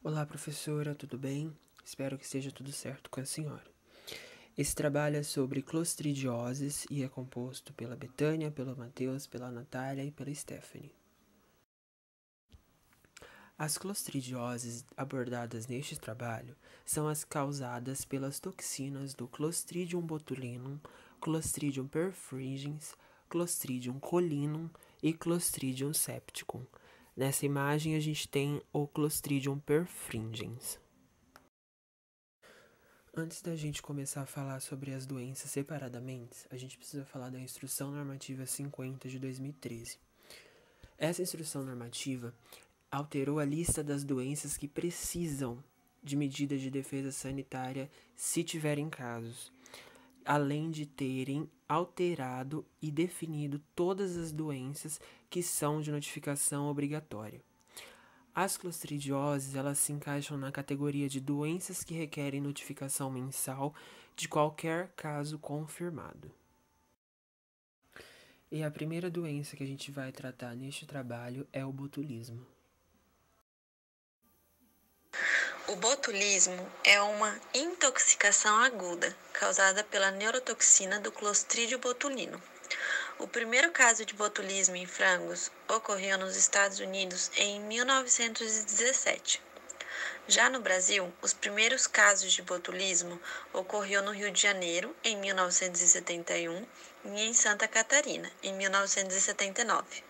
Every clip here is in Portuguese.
Olá, professora, tudo bem? Espero que esteja tudo certo com a senhora. Esse trabalho é sobre clostridioses e é composto pela Betânia, pelo Matheus, pela Natália e pela Stephanie. As clostridioses abordadas neste trabalho são as causadas pelas toxinas do Clostridium botulinum, Clostridium perfringens, Clostridium colinum e Clostridium septicum. Nessa imagem a gente tem o Clostridium perfringens. Antes da gente começar a falar sobre as doenças separadamente, a gente precisa falar da Instrução Normativa 50 de 2013. Essa instrução normativa alterou a lista das doenças que precisam de medidas de defesa sanitária se tiverem casos, além de terem alterado e definido todas as doenças que são de notificação obrigatória. As clostridioses, elas se encaixam na categoria de doenças que requerem notificação mensal de qualquer caso confirmado. E a primeira doença que a gente vai tratar neste trabalho é o botulismo. O botulismo é uma intoxicação aguda causada pela neurotoxina do Clostridio botulino. O primeiro caso de botulismo em frangos ocorreu nos Estados Unidos em 1917. Já no Brasil, os primeiros casos de botulismo ocorreu no Rio de Janeiro, em 1971, e em Santa Catarina, em 1979.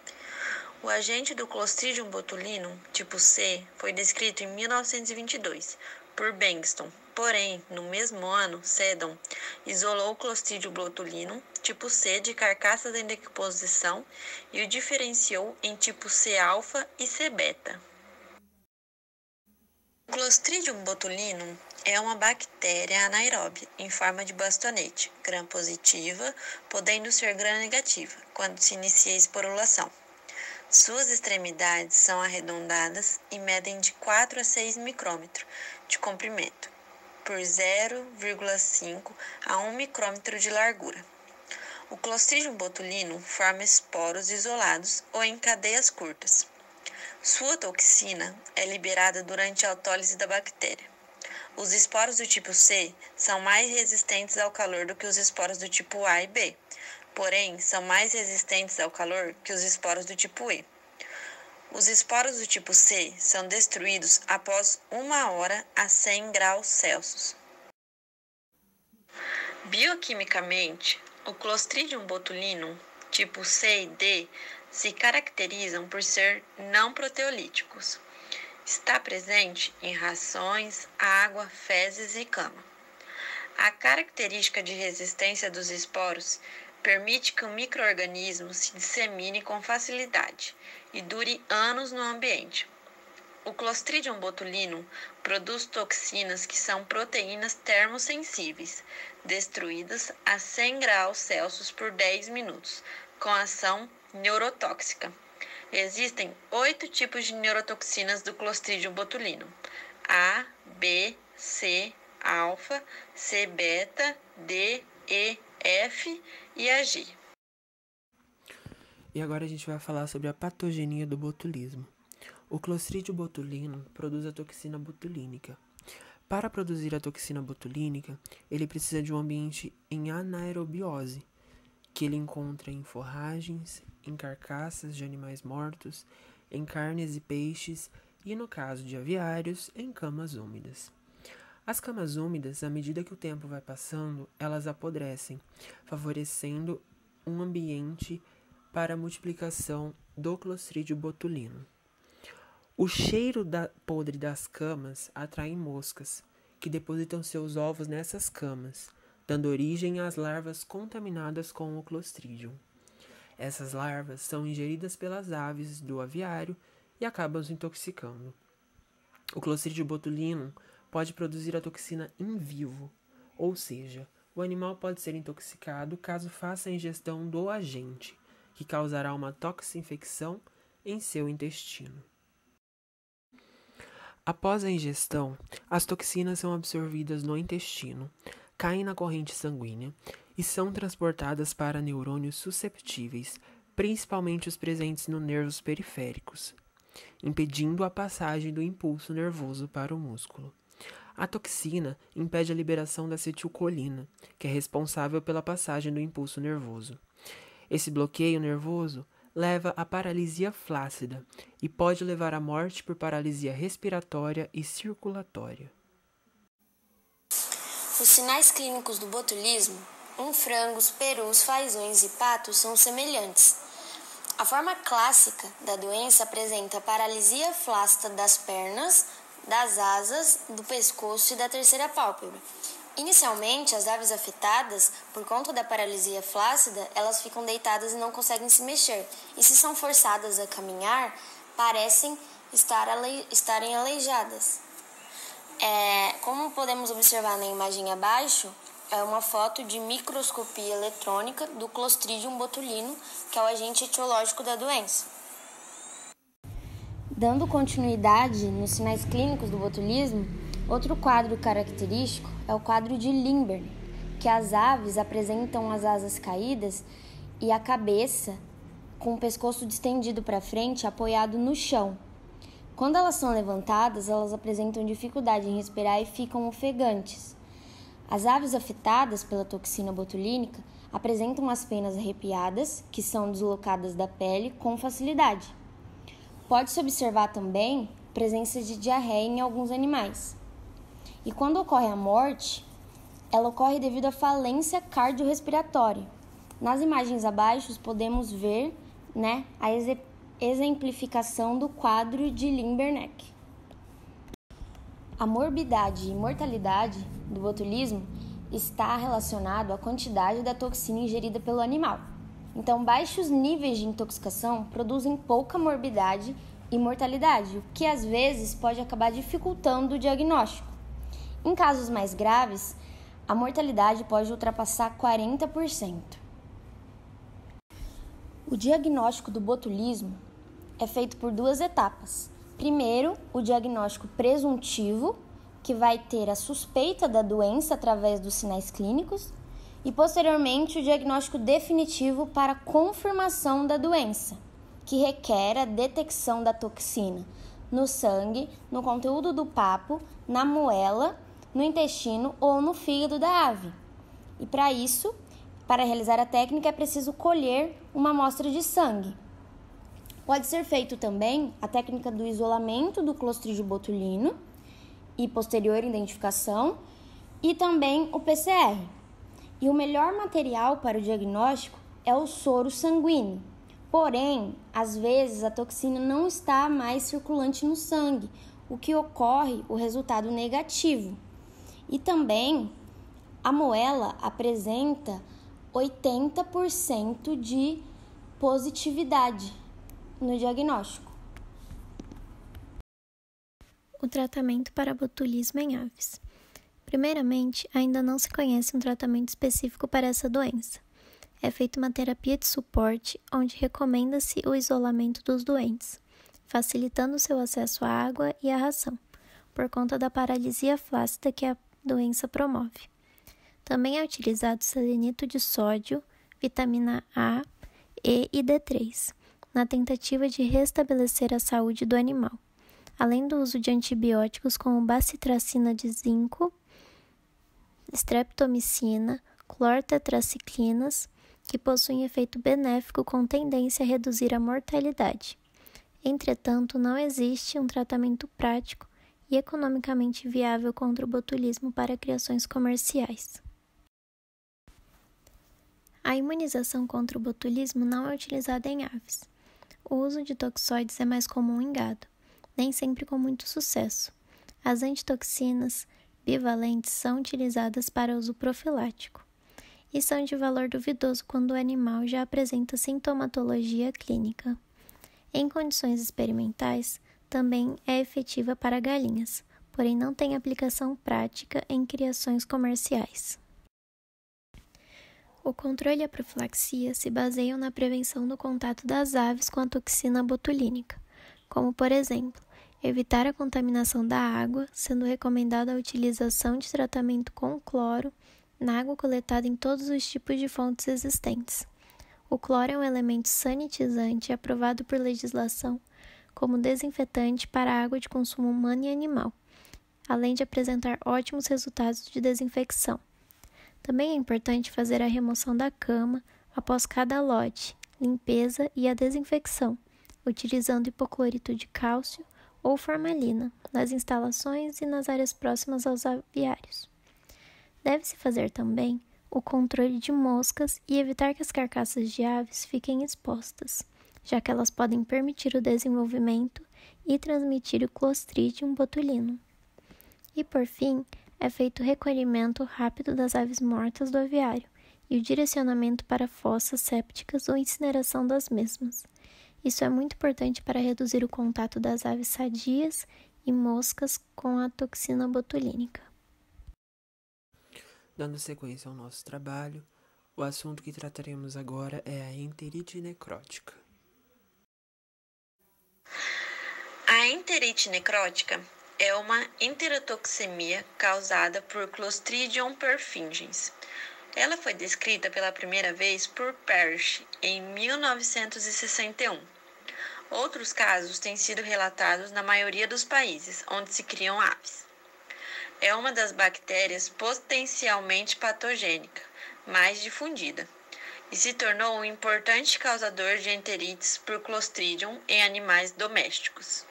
O agente do Clostridium botulinum, tipo C, foi descrito em 1922 por Bengston. Porém, no mesmo ano, Seddon isolou o Clostridium botulinum, tipo C, de carcaças em decomposição e o diferenciou em tipo C alfa e C beta. O Clostridium botulinum é uma bactéria anaeróbia em forma de bastonete, gram-positiva, podendo ser gram-negativa, quando se inicia a esporulação. Suas extremidades são arredondadas e medem de 4 a 6 micrômetros de comprimento, por 0,5 a 1 micrômetro de largura. O Clostridium botulinum forma esporos isolados ou em cadeias curtas. Sua toxina é liberada durante a autólise da bactéria. Os esporos do tipo C são mais resistentes ao calor do que os esporos do tipo A e B, porém são mais resistentes ao calor que os esporos do tipo E. Os esporos do tipo C são destruídos após 1 hora a 100 graus Celsius. Bioquimicamente, o Clostridium botulinum tipo C e D se caracterizam por ser não proteolíticos. Está presente em rações, água, fezes e cama. A característica de resistência dos esporos permite que o micro-organismo se dissemine com facilidade e dure anos no ambiente. O Clostridium botulinum produz toxinas que são proteínas termossensíveis, destruídas a 100 graus Celsius por 10 minutos, com ação neurotóxica. Existem 8 tipos de neurotoxinas do Clostridium botulinum: A, B, C, alfa, C beta, D, E, F e a G. E agora a gente vai falar sobre a patogenia do botulismo. O Clostridium botulinum produz a toxina botulínica. Para produzir a toxina botulínica, ele precisa de um ambiente em anaerobiose, que ele encontra em forragens, em carcaças de animais mortos, em carnes e peixes e, no caso de aviários, em camas úmidas. As camas úmidas, à medida que o tempo vai passando, elas apodrecem, favorecendo um ambiente para a multiplicação do Clostridium botulinum. O cheiro podre das camas atrai moscas, que depositam seus ovos nessas camas, dando origem às larvas contaminadas com o Clostridium. Essas larvas são ingeridas pelas aves do aviário e acabam se intoxicando. O Clostridium botulinum pode produzir a toxina in vivo, ou seja, o animal pode ser intoxicado caso faça a ingestão do agente, que causará uma toxinfecção em seu intestino. Após a ingestão, as toxinas são absorvidas no intestino, caem na corrente sanguínea e são transportadas para neurônios susceptíveis, principalmente os presentes nos nervos periféricos. impedindo a passagem do impulso nervoso para o músculo. A toxina impede a liberação da acetilcolina, que é responsável pela passagem do impulso nervoso. Esse bloqueio nervoso leva à paralisia flácida e pode levar à morte por paralisia respiratória e circulatória. Os sinais clínicos do botulismo em frangos, perus, fazões e patos são semelhantes. A forma clássica da doença apresenta paralisia flácida das pernas, das asas, do pescoço e da terceira pálpebra. Inicialmente, as aves afetadas, por conta da paralisia flácida, elas ficam deitadas e não conseguem se mexer. E se são forçadas a caminhar, parecem estarem aleijadas. Como podemos observar na imagem abaixo, é uma foto de microscopia eletrônica do Clostridium botulinum, que é o agente etiológico da doença. Dando continuidade nos sinais clínicos do botulismo, outro quadro característico é o quadro de Lindbergh, que as aves apresentam as asas caídas e a cabeça com o pescoço distendido para frente, apoiado no chão. Quando elas são levantadas, elas apresentam dificuldade em respirar e ficam ofegantes. As aves afetadas pela toxina botulínica apresentam as penas arrepiadas, que são deslocadas da pele com facilidade. Pode-se observar também presença de diarreia em alguns animais. E quando ocorre a morte, ela ocorre devido à falência cardiorrespiratória. Nas imagens abaixo podemos ver a exemplificação do quadro de Lindbergh. A morbidade e mortalidade do botulismo está relacionado à quantidade da toxina ingerida pelo animal. Então, baixos níveis de intoxicação produzem pouca morbidade e mortalidade, o que às vezes pode acabar dificultando o diagnóstico. Em casos mais graves, a mortalidade pode ultrapassar 40%. O diagnóstico do botulismo é feito por duas etapas. Primeiro, o diagnóstico presuntivo, que vai ter a suspeita da doença através dos sinais clínicos, e posteriormente o diagnóstico definitivo para confirmação da doença, que requer a detecção da toxina no sangue, no conteúdo do papo, na moela, no intestino ou no fígado da ave. E para isso, para realizar a técnica, é preciso colher uma amostra de sangue. Pode ser feito também a técnica do isolamento do Clostridium botulinum e posterior identificação, e também o PCR. E o melhor material para o diagnóstico é o soro sanguíneo. Porém, às vezes a toxina não está mais circulante no sangue, o que ocorre o resultado negativo. E também a moela apresenta 80% de positividade no diagnóstico. O tratamento para botulismo em aves. Primeiramente, ainda não se conhece um tratamento específico para essa doença. É feita uma terapia de suporte, onde recomenda-se o isolamento dos doentes, facilitando seu acesso à água e à ração, por conta da paralisia flácida que a doença promove. Também é utilizado selenito de sódio, vitamina A, E e D3, na tentativa de restabelecer a saúde do animal, além do uso de antibióticos como bacitracina de zinco, streptomicina, clortetraciclinas, que possuem efeito benéfico com tendência a reduzir a mortalidade. Entretanto, não existe um tratamento prático e economicamente viável contra o botulismo para criações comerciais. A imunização contra o botulismo não é utilizada em aves. O uso de toxoides é mais comum em gado, nem sempre com muito sucesso. As antitoxinas bivalentes são utilizadas para uso profilático e são de valor duvidoso quando o animal já apresenta sintomatologia clínica. Em condições experimentais, também é efetiva para galinhas, porém não tem aplicação prática em criações comerciais. O controle e a profilaxia se baseiam na prevenção do contato das aves com a toxina botulínica, como, por exemplo, evitar a contaminação da água, sendo recomendada a utilização de tratamento com cloro na água coletada em todos os tipos de fontes existentes. O cloro é um elemento sanitizante aprovado por legislação como desinfetante para água de consumo humano e animal, além de apresentar ótimos resultados de desinfecção. Também é importante fazer a remoção da cama após cada lote, limpeza e a desinfecção, utilizando hipoclorito de cálcio ou formalina nas instalações e nas áreas próximas aos aviários. Deve-se fazer também o controle de moscas e evitar que as carcaças de aves fiquem expostas, já que elas podem permitir o desenvolvimento e transmitir o Clostridium botulinum. E, por fim, é feito o recolhimento rápido das aves mortas do aviário e o direcionamento para fossas sépticas ou incineração das mesmas. Isso é muito importante para reduzir o contato das aves sadias e moscas com a toxina botulínica. Dando sequência ao nosso trabalho, o assunto que trataremos agora é a enterite necrótica. A enterite necrótica é uma enterotoxemia causada por Clostridium perfringens. Ela foi descrita pela primeira vez por Parrish em 1961. Outros casos têm sido relatados na maioria dos países onde se criam aves. É uma das bactérias potencialmente patogênica, mais difundida, e se tornou um importante causador de enterites por Clostridium em animais domésticos.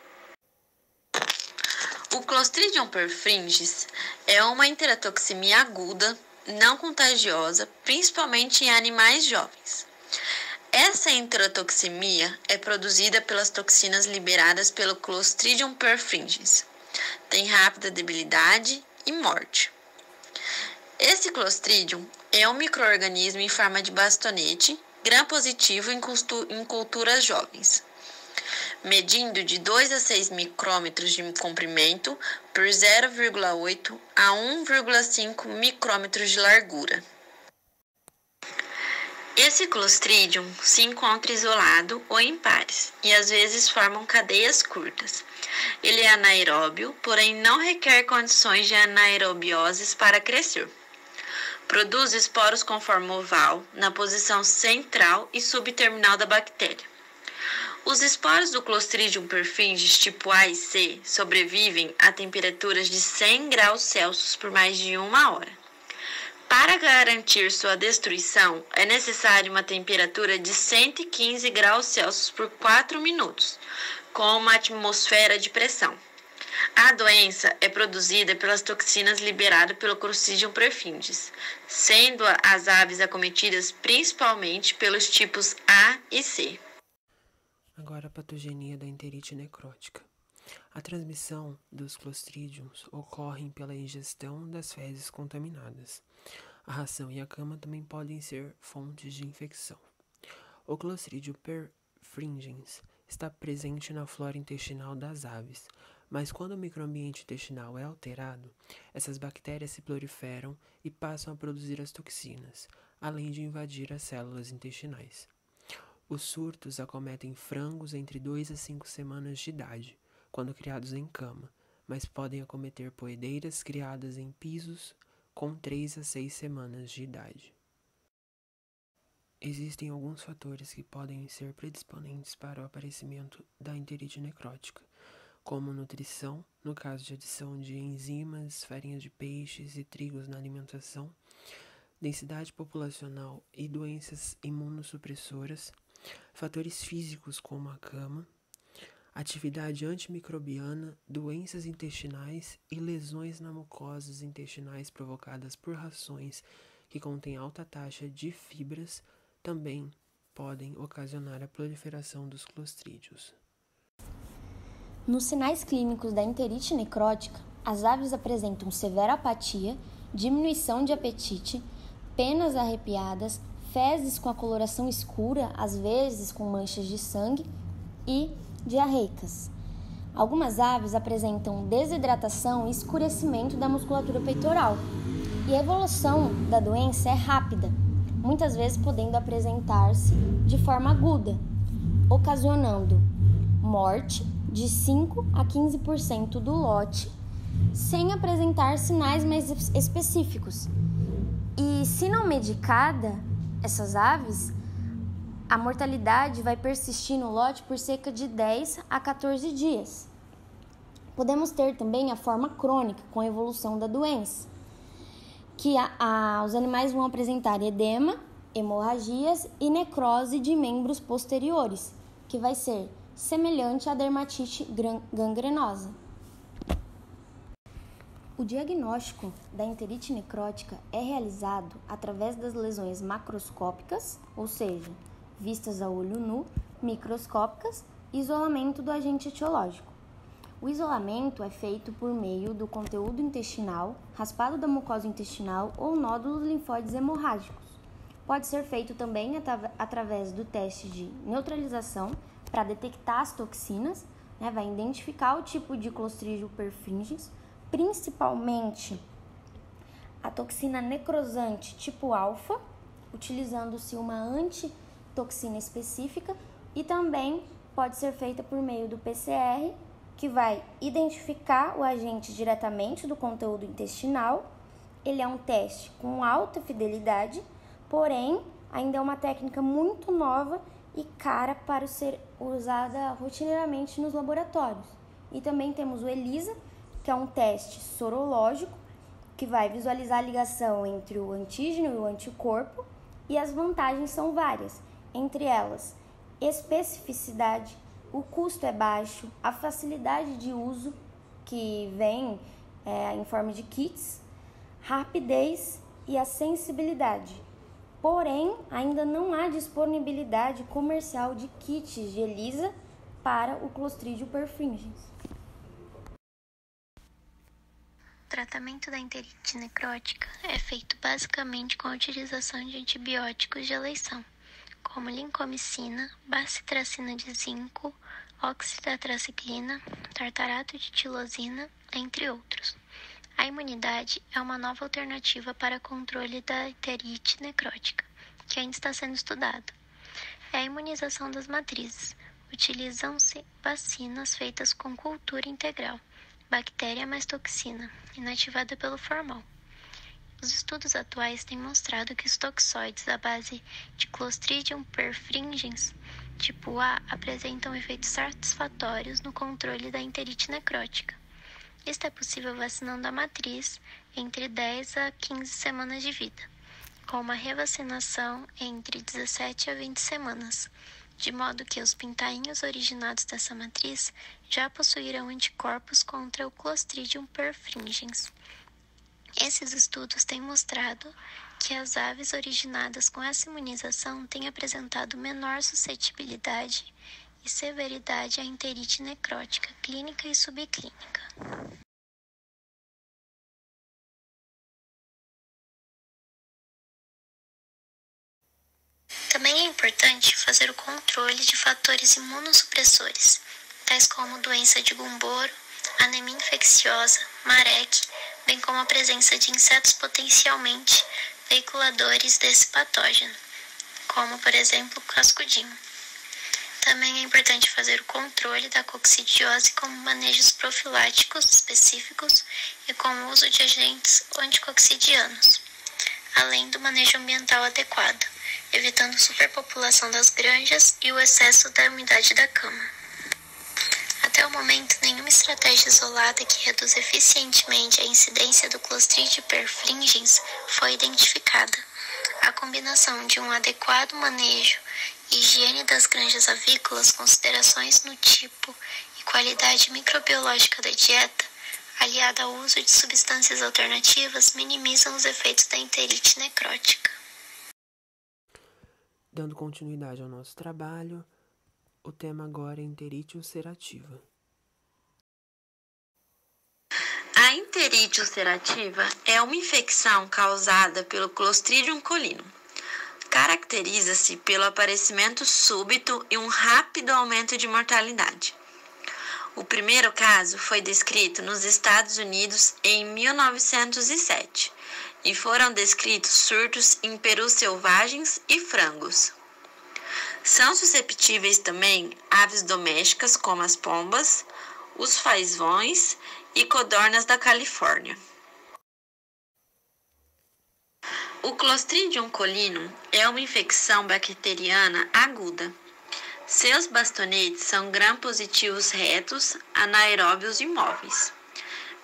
O Clostridium perfringens é uma enterotoxemia aguda, não contagiosa, principalmente em animais jovens. Essa enterotoxemia é produzida pelas toxinas liberadas pelo Clostridium perfringens. Tem rápida debilidade e morte. Esse Clostridium é um micro-organismo em forma de bastonete, gram-positivo em culturas jovens, medindo de 2 a 6 micrômetros de comprimento por 0,8 a 1,5 micrômetros de largura. Esse Clostridium se encontra isolado ou em pares e às vezes formam cadeias curtas. Ele é anaeróbio, porém não requer condições de anaerobiose para crescer. Produz esporos com forma oval na posição central e subterminal da bactéria. Os esporos do Clostridium perfringens tipo A e C sobrevivem a temperaturas de 100 graus Celsius por mais de 1 hora. Para garantir sua destruição, é necessária uma temperatura de 115 graus Celsius por 4 minutos, com uma atmosfera de pressão. A doença é produzida pelas toxinas liberadas pelo Clostridium perfringens, sendo as aves acometidas principalmente pelos tipos A e C. Agora a patogenia da enterite necrótica. A transmissão dos clostridiums ocorre pela ingestão das fezes contaminadas. A ração e a cama também podem ser fontes de infecção. O Clostridium perfringens está presente na flora intestinal das aves, mas quando o microambiente intestinal é alterado, essas bactérias se proliferam e passam a produzir as toxinas, além de invadir as células intestinais. Os surtos acometem frangos entre 2 a 5 semanas de idade, quando criados em cama, mas podem acometer poedeiras criadas em pisos com 3 a 6 semanas de idade. Existem alguns fatores que podem ser predisponentes para o aparecimento da enterite necrótica, como nutrição, no caso de adição de enzimas, farinhas de peixes e trigos na alimentação, densidade populacional e doenças imunossupressoras, fatores físicos como a cama, atividade antimicrobiana, doenças intestinais e lesões na mucosas intestinais provocadas por rações que contêm alta taxa de fibras também podem ocasionar a proliferação dos clostrídeos. Nos sinais clínicos da enterite necrótica, as aves apresentam severa apatia, diminuição de apetite, penas arrepiadas, fezes com a coloração escura, às vezes com manchas de sangue, e diarreicas. Algumas aves apresentam desidratação e escurecimento da musculatura peitoral, e a evolução da doença é rápida, muitas vezes podendo apresentar-se de forma aguda, ocasionando morte de 5 a 15% do lote, sem apresentar sinais mais específicos. E se não medicada, essas aves A mortalidade vai persistir no lote por cerca de 10 a 14 dias. Podemos ter também a forma crônica, com a evolução da doença, que os animais vão apresentar edema, hemorragias e necrose de membros posteriores, que vai ser semelhante à dermatite gangrenosa. O diagnóstico da enterite necrótica é realizado através das lesões macroscópicas, ou seja, vistas a olho nu, microscópicas e isolamento do agente etiológico. O isolamento é feito por meio do conteúdo intestinal, raspado da mucosa intestinal ou nódulos linfóides hemorrágicos. Pode ser feito também através do teste de neutralização para detectar as toxinas, vai identificar o tipo de Clostridium perfringens, principalmente a toxina necrosante tipo alfa, utilizando-se uma antitoxina específica, e também pode ser feita por meio do PCR, que vai identificar o agente diretamente do conteúdo intestinal. Ele é um teste com alta fidelidade, porém ainda é uma técnica muito nova e cara para ser usada rotineiramente nos laboratórios. E também temos o ELISA, que é um teste sorológico, que vai visualizar a ligação entre o antígeno e o anticorpo, e as vantagens são várias, entre elas especificidade, o custo é baixo, a facilidade de uso, que vem em forma de kits, rapidez e a sensibilidade. Porém, ainda não há disponibilidade comercial de kits de ELISA para o Clostridium perfringens. O tratamento da enterite necrótica é feito basicamente com a utilização de antibióticos de eleição, como lincomicina, bacitracina de zinco, oxitetraciclina, tartarato de tilosina, entre outros. A imunidade é uma nova alternativa para controle da enterite necrótica, que ainda está sendo estudada. É a imunização das matrizes. Utilizam-se vacinas feitas com cultura integral, bactéria mais toxina, inativada pelo formol. Os estudos atuais têm mostrado que os toxoides à base de Clostridium perfringens tipo A apresentam efeitos satisfatórios no controle da enterite necrótica. Isto é possível vacinando a matriz entre 10 a 15 semanas de vida, com uma revacinação entre 17 a 20 semanas, de modo que os pintainhos originados dessa matriz já possuirão anticorpos contra o Clostridium perfringens. Esses estudos têm mostrado que as aves originadas com essa imunização têm apresentado menor suscetibilidade e severidade à enterite necrótica clínica e subclínica. Também é importante fazer o controle de fatores imunossupressores, tais como doença de Gumboro, anemia infecciosa, marek, bem como a presença de insetos potencialmente veiculadores desse patógeno, como, por exemplo, o cascudinho. Também é importante fazer o controle da coccidiose com manejos profiláticos específicos e com o uso de agentes anticoccidianos, além do manejo ambiental adequado, evitando superpopulação das granjas e o excesso da umidade da cama. Até o momento, nenhuma estratégia isolada que reduza eficientemente a incidência do Clostridium perfringens foi identificada. A combinação de um adequado manejo, higiene das granjas avícolas, considerações no tipo e qualidade microbiológica da dieta, aliada ao uso de substâncias alternativas, minimizam os efeitos da enterite necrótica. Dando continuidade ao nosso trabalho, o tema agora é enterite ulcerativa. A enterite ulcerativa é uma infecção causada pelo Clostridium colinum. Caracteriza-se pelo aparecimento súbito e um rápido aumento de mortalidade. O primeiro caso foi descrito nos Estados Unidos em 1907 e foram descritos surtos em perus selvagens e frangos. São susceptíveis também aves domésticas como as pombas, os fazões e codornas da Califórnia. O Clostridium colinum é uma infecção bacteriana aguda. Seus bastonetes são gram-positivos retos, anaeróbios imóveis.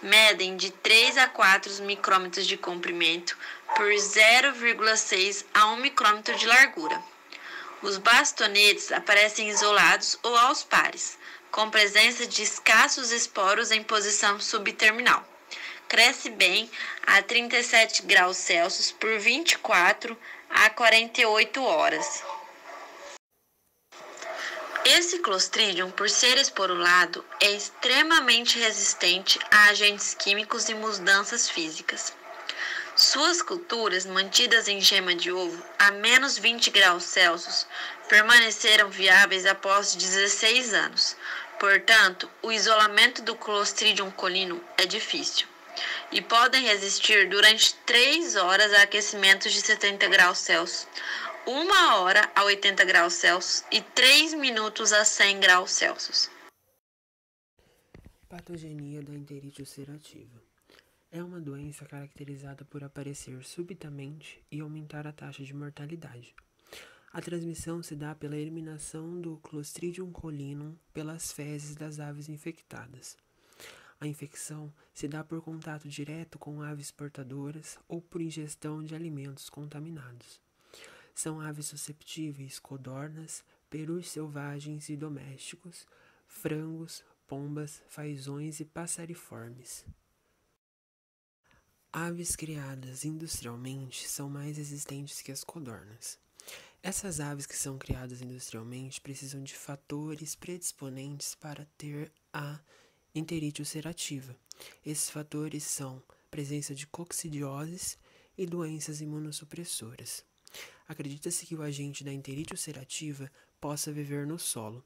Medem de 3 a 4 micrômetros de comprimento por 0,6 a 1 micrômetro de largura. Os bastonetes aparecem isolados ou aos pares, com presença de escassos esporos em posição subterminal. Cresce bem a 37 graus Celsius por 24 a 48 horas. Esse Clostridium, por ser esporulado, é extremamente resistente a agentes químicos e mudanças físicas. Suas culturas, mantidas em gema de ovo a menos 20 graus Celsius, permaneceram viáveis após 16 anos. Portanto, o isolamento do Clostridium colinum é difícil e podem resistir durante 3 horas a aquecimentos de 70 graus Celsius, 1 hora a 80 graus Celsius e 3 minutos a 100 graus Celsius. Patogenia da enterite ulcerativa. É uma doença caracterizada por aparecer subitamente e aumentar a taxa de mortalidade. A transmissão se dá pela eliminação do Clostridium colinum pelas fezes das aves infectadas. A infecção se dá por contato direto com aves portadoras ou por ingestão de alimentos contaminados. São aves susceptíveis codornas, perus selvagens e domésticos, frangos, pombas, fazões e passeriformes. Aves criadas industrialmente são mais resistentes que as codornas. Essas aves que são criadas industrialmente precisam de fatores predisponentes para ter a enterite ulcerativa. Esses fatores são presença de coccidioses e doenças imunossupressoras. Acredita-se que o agente da enterite ulcerativa possa viver no solo.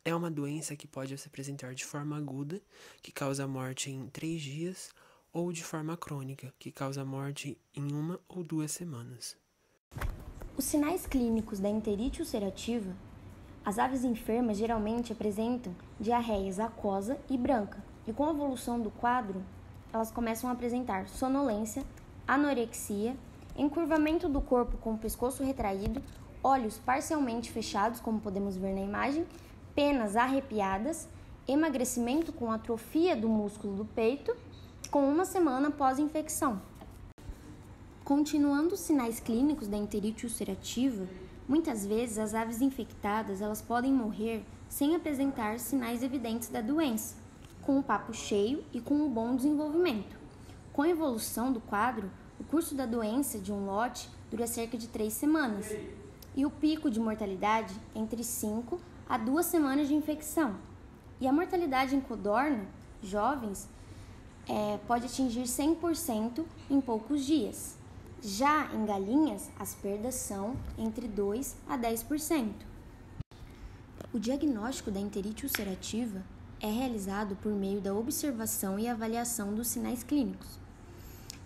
É uma doença que pode se apresentar de forma aguda, que causa morte em 3 dias, ou de forma crônica, que causa morte em 1 ou 2 semanas. Os sinais clínicos da enterite ulcerativa. As aves enfermas geralmente apresentam diarreias aquosa e branca, e com a evolução do quadro, elas começam a apresentar sonolência, anorexia, encurvamento do corpo com o pescoço retraído, olhos parcialmente fechados, como podemos ver na imagem, penas arrepiadas, emagrecimento com atrofia do músculo do peito, com 1 semana após a infecção. Continuando os sinais clínicos da enterite ulcerativa, muitas vezes as aves infectadas elas podem morrer sem apresentar sinais evidentes da doença, com o papo cheio e com um bom desenvolvimento. Com a evolução do quadro, o curso da doença de um lote dura cerca de 3 semanas e o pico de mortalidade entre 5 a 2 semanas de infecção. E a mortalidade em codorna, jovens, pode atingir 100% em poucos dias. Já em galinhas, as perdas são entre 2 a 10%. O diagnóstico da enterite ulcerativa é realizado por meio da observação e avaliação dos sinais clínicos.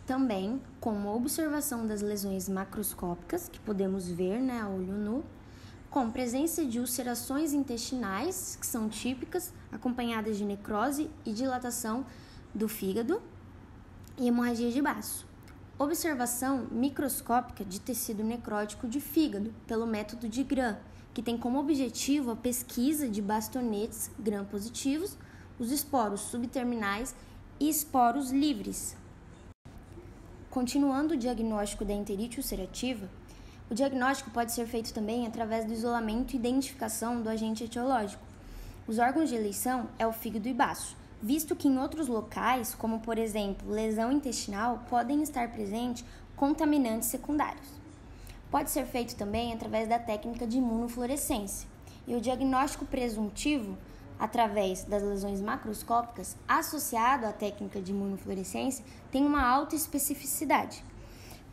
Também com a observação das lesões macroscópicas, que podemos ver a olho nu, com presença de ulcerações intestinais, que são típicas, acompanhadas de necrose e dilatação do fígado e hemorragia de baço. Observação microscópica de tecido necrótico de fígado pelo método de Gram, que tem como objetivo a pesquisa de bastonetes gram-positivos, os esporos subterminais e esporos livres. Continuando o diagnóstico da enterite ulcerativa, o diagnóstico pode ser feito também através do isolamento e identificação do agente etiológico. Os órgãos de eleição é o fígado e baço, visto que em outros locais, como por exemplo lesão intestinal, podem estar presentes contaminantes secundários. Pode ser feito também através da técnica de imunofluorescência. E o diagnóstico presuntivo, através das lesões macroscópicas, associado à técnica de imunofluorescência, tem uma alta especificidade.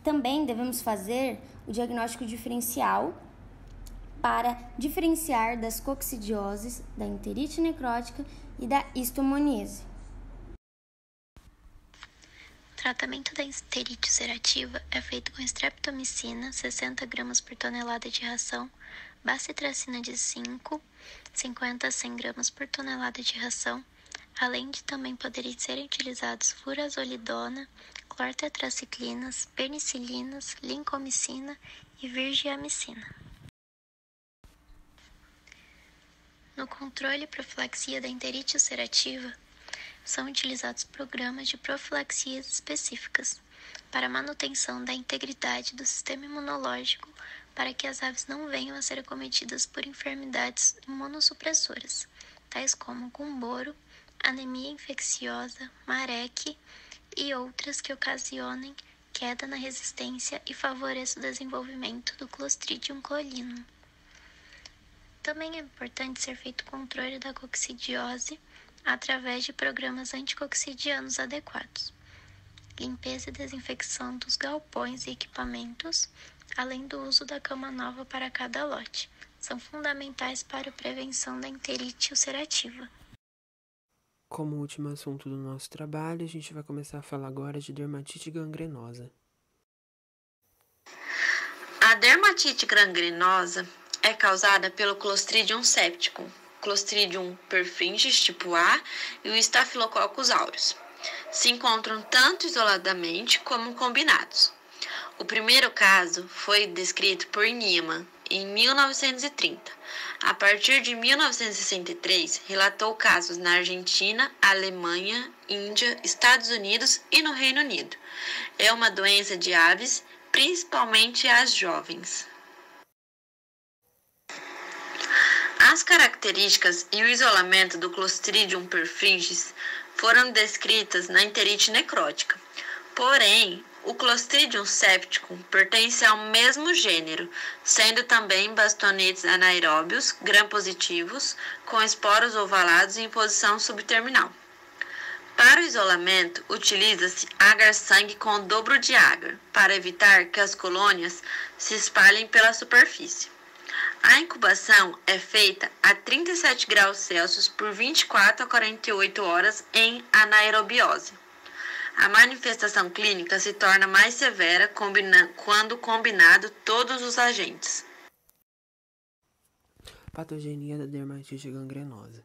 Também devemos fazer o diagnóstico diferencial para diferenciar das coccidioses, da enterite necrótica e da histomoníase. O tratamento da enterite ulcerativa é feito com streptomicina, 60 gramas por tonelada de ração, bacitracina de 5, 50 a 100 gramas por tonelada de ração, além de também poderem ser utilizados furazolidona, clortetraciclinas, penicilinas, lincomicina e virgiamicina. No controle e profilaxia da enterite ulcerativa, são utilizados programas de profilaxias específicas para a manutenção da integridade do sistema imunológico para que as aves não venham a ser acometidas por enfermidades imunossupressoras, tais como gumboro, anemia infecciosa, marek e outras que ocasionem queda na resistência e favoreçam o desenvolvimento do Clostridium colinum. Também é importante ser feito o controle da coccidiose através de programas anticoccidianos adequados, limpeza e desinfecção dos galpões e equipamentos, além do uso da cama nova para cada lote, são fundamentais para a prevenção da enterite ulcerativa. Como último assunto do nosso trabalho, a gente vai começar a falar agora de dermatite gangrenosa. A dermatite gangrenosa é causada pelo Clostridium septicum, Clostridium perfringens tipo A e o Staphylococcus aureus. Se encontram tanto isoladamente como combinados. O primeiro caso foi descrito por Niemann em 1930. A partir de 1963, relatou casos na Argentina, Alemanha, Índia, Estados Unidos e no Reino Unido. É uma doença de aves, principalmente as jovens. As características e o isolamento do Clostridium perfringens foram descritas na enterite necrótica. Porém, o Clostridium septicum pertence ao mesmo gênero, sendo também bastonetes anaeróbios gram-positivos com esporos ovalados em posição subterminal. Para o isolamento, utiliza-se agar-sangue com o dobro de agar, para evitar que as colônias se espalhem pela superfície. A incubação é feita a 37 graus Celsius por 24 a 48 horas em anaerobiose. A manifestação clínica se torna mais severa quando combinado todos os agentes. Patogenia da dermatite gangrenosa.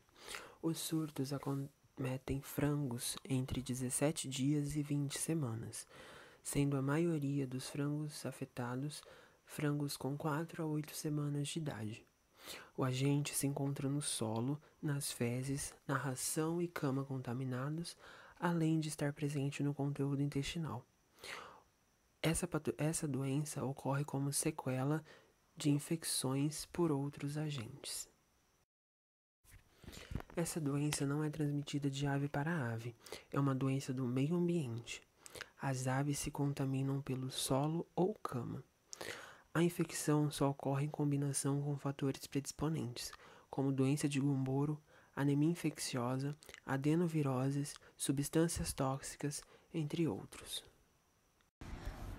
Os surtos acometem frangos entre 17 dias e 20 semanas, sendo a maioria dos frangos afetados frangos com 4 a 8 semanas de idade. O agente se encontra no solo, nas fezes, na ração e cama contaminados, além de estar presente no conteúdo intestinal. Essa doença ocorre como sequela de infecções por outros agentes. Essa doença não é transmitida de ave para ave, é uma doença do meio ambiente. As aves se contaminam pelo solo ou cama. A infecção só ocorre em combinação com fatores predisponentes, como doença de gumboro, anemia infecciosa, adenoviroses, substâncias tóxicas, entre outros.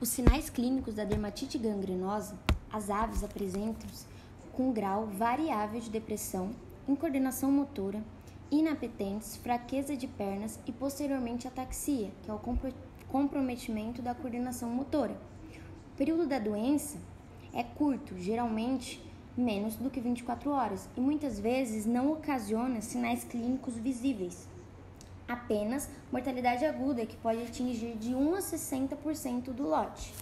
Os sinais clínicos da dermatite gangrenosa, as aves apresentam-se com grau variável de depressão, incoordenação motora, inapetentes, fraqueza de pernas e posteriormente ataxia, que é o comprometimento da coordenação motora. O período da doença é curto, geralmente menos do que 24 horas, e muitas vezes não ocasiona sinais clínicos visíveis. Apenas mortalidade aguda, que pode atingir de 1 a 60% do lote.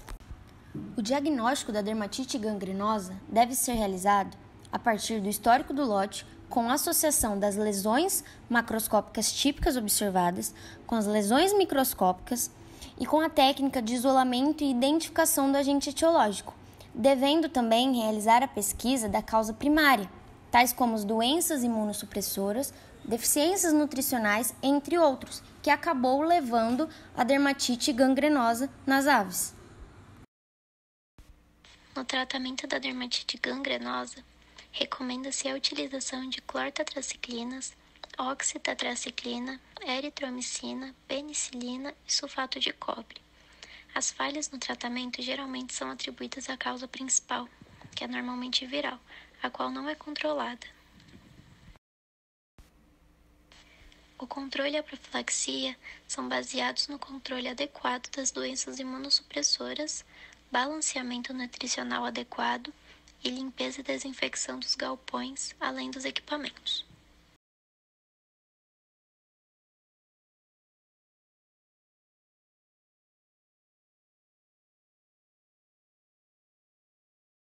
O diagnóstico da dermatite gangrenosa deve ser realizado a partir do histórico do lote, com associação das lesões macroscópicas típicas observadas com as lesões microscópicas e com a técnica de isolamento e identificação do agente etiológico, devendo também realizar a pesquisa da causa primária, tais como as doenças imunossupressoras, deficiências nutricionais, entre outros, que acabou levando a dermatite gangrenosa nas aves. No tratamento da dermatite gangrenosa, recomenda-se a utilização de clortetraciclinas, oxitetraciclina, eritromicina, penicilina e sulfato de cobre. As falhas no tratamento geralmente são atribuídas à causa principal, que é normalmente viral, a qual não é controlada. O controle e a profilaxia são baseados no controle adequado das doenças imunossupressoras, balanceamento nutricional adequado e limpeza e desinfecção dos galpões, além dos equipamentos.